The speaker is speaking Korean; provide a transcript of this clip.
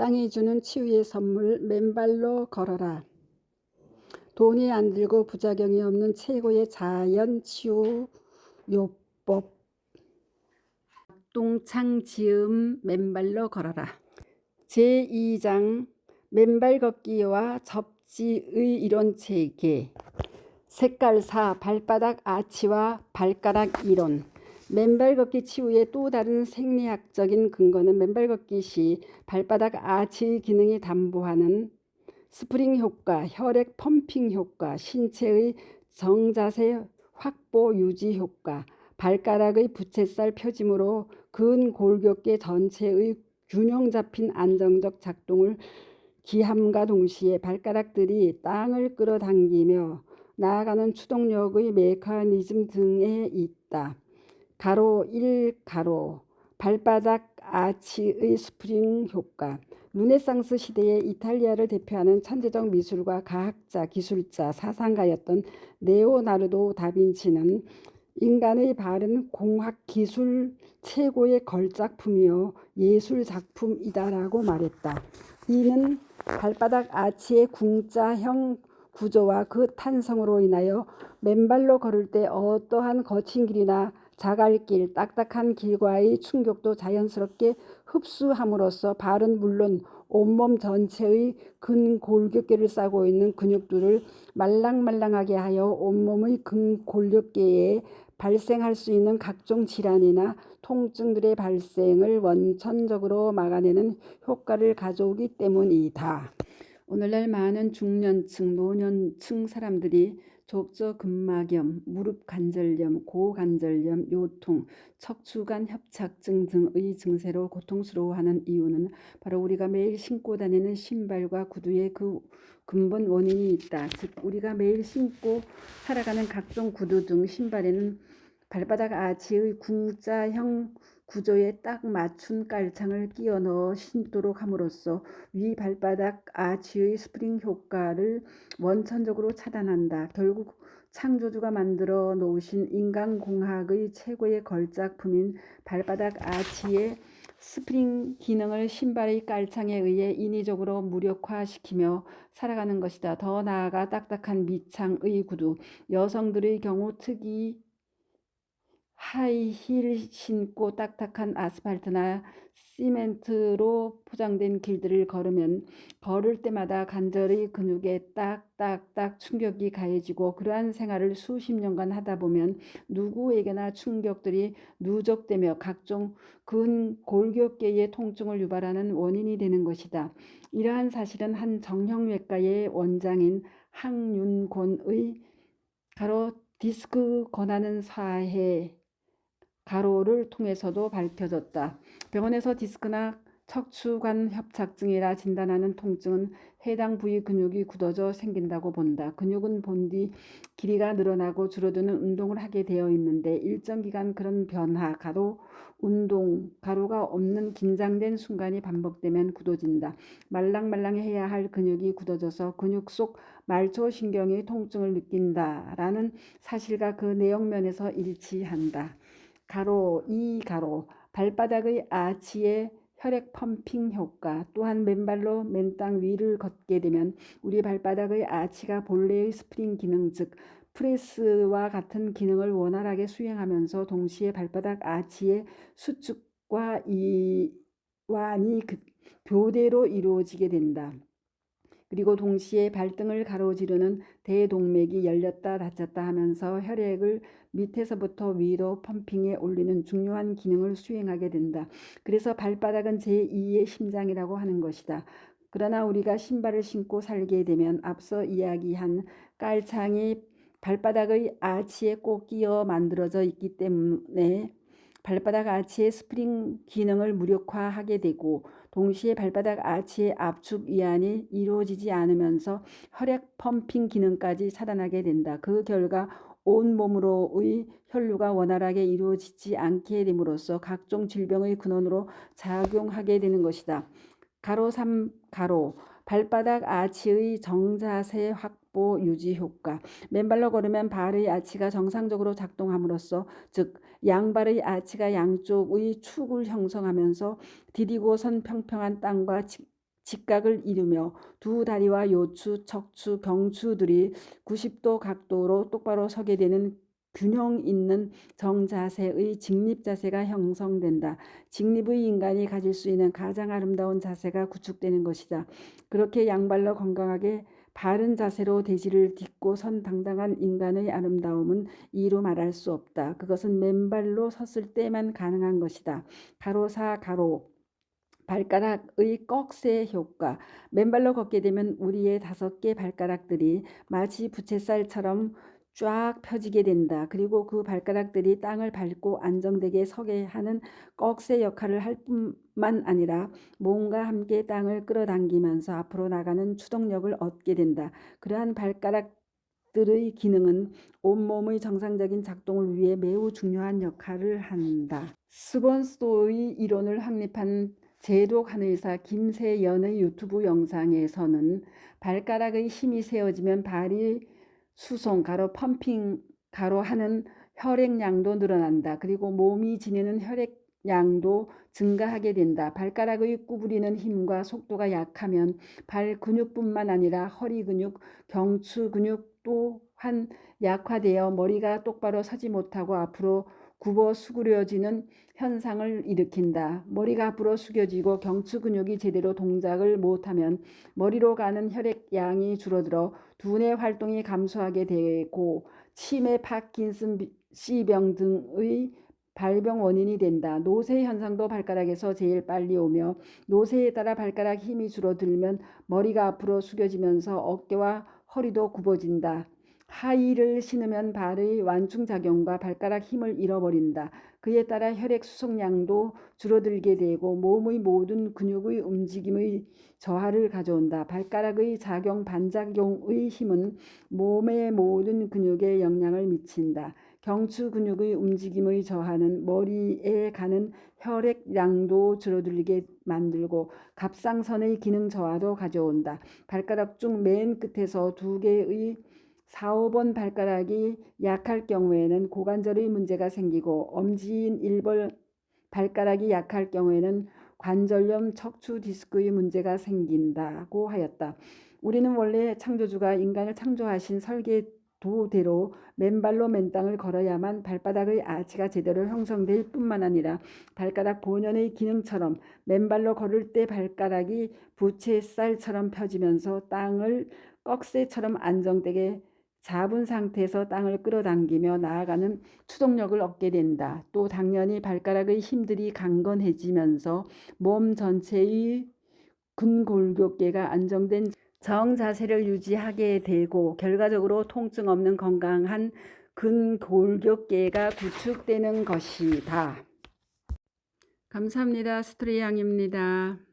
땅이 주는 치유의 선물, 맨발로 걸어라. 돈이 안 들고 부작용이 없는 최고의 자연 치유요법. 동창 지음 맨발로 걸어라. 제2장 맨발 걷기와 접지의 이론 체계. 색깔 4. 발바닥 아치와 발가락 이론. 맨발 걷기 치유의 또 다른 생리학적인 근거는 맨발 걷기 시 발바닥 아치의 기능이 담보하는 스프링 효과, 혈액 펌핑 효과, 신체의 정자세 확보 유지 효과, 발가락의 부채살 펴짐으로 근골격계 전체의 균형 잡힌 안정적 작동을 기함과 동시에 발가락들이 땅을 끌어당기며 나아가는 추동력의 메커니즘 등에 있다. 가로 1 가로 발바닥 아치의 스프링 효과. 르네상스 시대의 이탈리아를 대표하는 천재적 미술가, 과학자, 기술자, 사상가였던 레오나르도 다빈치는 인간의 발은 공학기술 최고의 걸작품이요 예술작품이다라고 말했다. 이는 발바닥 아치의 궁자형 구조와 그 탄성으로 인하여 맨발로 걸을 때 어떠한 거친 길이나 자갈길, 딱딱한 길과의 충격도 자연스럽게 흡수함으로써 발은 물론 온몸 전체의 근골격계를 싸고 있는 근육들을 말랑말랑하게 하여 온몸의 근골격계에 발생할 수 있는 각종 질환이나 통증들의 발생을 원천적으로 막아내는 효과를 가져오기 때문이다. 오늘날 많은 중년층, 노년층 사람들이 족저근막염, 무릎관절염, 고관절염, 요통, 척추관 협착증 등의 증세로 고통스러워하는 이유는 바로 우리가 매일 신고 다니는 신발과 구두의 그 근본 원인이 있다. 즉 우리가 매일 신고 살아가는 각종 구두 등 신발에는 발바닥 아치의 궁자형 구조에 딱 맞춘 깔창을 끼워 넣어 신도록 함으로써 위 발바닥 아치의 스프링 효과를 원천적으로 차단한다. 결국 창조주가 만들어 놓으신 인간공학의 최고의 걸작품인 발바닥 아치의 스프링 기능을 신발의 깔창에 의해 인위적으로 무력화시키며 살아가는 것이다. 더 나아가 딱딱한 밑창의 구두, 여성들의 경우 특히 하이힐 신고 딱딱한 아스팔트나 시멘트로 포장된 길들을 걸으면 걸을 때마다 관절의 근육에 딱딱딱 충격이 가해지고 그러한 생활을 수십 년간 하다 보면 누구에게나 충격들이 누적되며 각종 근골격계의 통증을 유발하는 원인이 되는 것이다. 이러한 사실은 한 정형외과의 원장인 항윤곤의 가로 디스크 권하는 사회 가로를 통해서도 밝혀졌다. 병원에서 디스크나 척추관 협착증이라 진단하는 통증은 해당 부위 근육이 굳어져 생긴다고 본다. 근육은 본디 길이가 늘어나고 줄어드는 운동을 하게 되어 있는데 일정 기간 그런 변화, 가로 운동, 가로가 없는 긴장된 순간이 반복되면 굳어진다. 말랑말랑해야 할 근육이 굳어져서 근육 속 말초신경이 통증을 느낀다라는 사실과 그 내용면에서 일치한다. 가로 2 가로 발바닥의 아치의 혈액 펌핑 효과. 또한 맨발로 맨땅 위를 걷게 되면 우리 발바닥의 아치가 본래의 스프링 기능 즉 프레스와 같은 기능을 원활하게 수행하면서 동시에 발바닥 아치의 수축과 이완이 교대로 이루어지게 된다. 그리고 동시에 발등을 가로지르는 대동맥이 열렸다 닫혔다 하면서 혈액을 밑에서부터 위로 펌핑해 올리는 중요한 기능을 수행하게 된다. 그래서 발바닥은 제2의 심장이라고 하는 것이다. 그러나 우리가 신발을 신고 살게 되면 앞서 이야기한 깔창이 발바닥의 아치에 꼭 끼어 만들어져 있기 때문에 발바닥 아치의 스프링 기능을 무력화하게 되고 동시에 발바닥 아치의 압축 이완이 이루어지지 않으면서 혈액 펌핑 기능까지 차단하게 된다. 그 결과 온몸으로의 혈류가 원활하게 이루어지지 않게 됨으로써 각종 질병의 근원으로 작용하게 되는 것이다. 가로 3 가로 발바닥 아치의 정자세 확보 유지 효과. 맨발로 걸으면 발의 아치가 정상적으로 작동함으로써 즉 양발의 아치가 양쪽의 축을 형성하면서 디디고 선 평평한 땅과 직각을 이루며 두 다리와 요추, 척추, 경추들이 90도 각도로 똑바로 서게 되는 균형 있는 정자세의 직립자세가 형성된다. 직립의 인간이 가질 수 있는 가장 아름다운 자세가 구축되는 것이다. 그렇게 양발로 건강하게 바른 자세로 대지를 딛고 선 당당한 인간의 아름다움은 이루 말할 수 없다. 그것은 맨발로 섰을 때만 가능한 것이다. 가로사 가로 발가락의 꺽쇠 효과. 맨발로 걷게 되면 우리의 5개 발가락들이 마치 부채살처럼 쫙 펴지게 된다. 그리고 그 발가락들이 땅을 밟고 안정되게 서게 하는 꺽쇠 역할을 할 뿐만 아니라 몸과 함께 땅을 끌어당기면서 앞으로 나가는 추동력을 얻게 된다. 그러한 발가락들의 기능은 온몸의 정상적인 작동을 위해 매우 중요한 역할을 한다. 스본스도의 이론을 확립한 제독 한의사 김세연의 유튜브 영상에서는 발가락의 힘이 세워지면 발이 수송 가로 펌핑 가로 하는 혈액량도 늘어난다. 그리고 몸이 지니는 혈액량도 증가하게 된다. 발가락의 구부리는 힘과 속도가 약하면 발 근육뿐만 아니라 허리 근육, 경추 근육 또한 약화되어 머리가 똑바로 서지 못하고 앞으로 굽어 수그려지는 현상을 일으킨다. 머리가 앞으로 숙여지고 경추 근육이 제대로 동작을 못하면 머리로 가는 혈액량이 줄어들어 두뇌 활동이 감소하게 되고 치매, 파킨슨씨병 등의 발병 원인이 된다. 노쇠 현상도 발가락에서 제일 빨리 오며 노쇠에 따라 발가락 힘이 줄어들면 머리가 앞으로 숙여지면서 어깨와 허리도 굽어진다. 하이를 신으면 발의 완충작용과 발가락 힘을 잃어버린다. 그에 따라 혈액 수송량도 줄어들게 되고 몸의 모든 근육의 움직임의 저하를 가져온다. 발가락의 작용 반작용의 힘은 몸의 모든 근육에 영향을 미친다. 경추 근육의 움직임의 저하는 머리에 가는 혈액량도 줄어들게 만들고 갑상선의 기능 저하도 가져온다. 발가락 중 맨 끝에서 2개의 4, 5번 발가락이 약할 경우에는 고관절의 문제가 생기고 엄지인 1번 발가락이 약할 경우에는 관절염, 척추 디스크의 문제가 생긴다고 하였다. 우리는 원래 창조주가 인간을 창조하신 설계도대로 맨발로 맨 땅을 걸어야만 발바닥의 아치가 제대로 형성될 뿐만 아니라 발가락 본연의 기능처럼 맨발로 걸을 때 발가락이 부채살처럼 펴지면서 땅을 꺽쇠처럼 안정되게 잡은 상태에서 땅을 끌어당기며 나아가는 추동력을 얻게 된다. 또 당연히 발가락의 힘들이 강건해지면서 몸 전체의 근골격계가 안정된 정자세를 유지하게 되고 결과적으로 통증 없는 건강한 근골격계가 구축되는 것이다. 감사합니다. 스토리양입니다.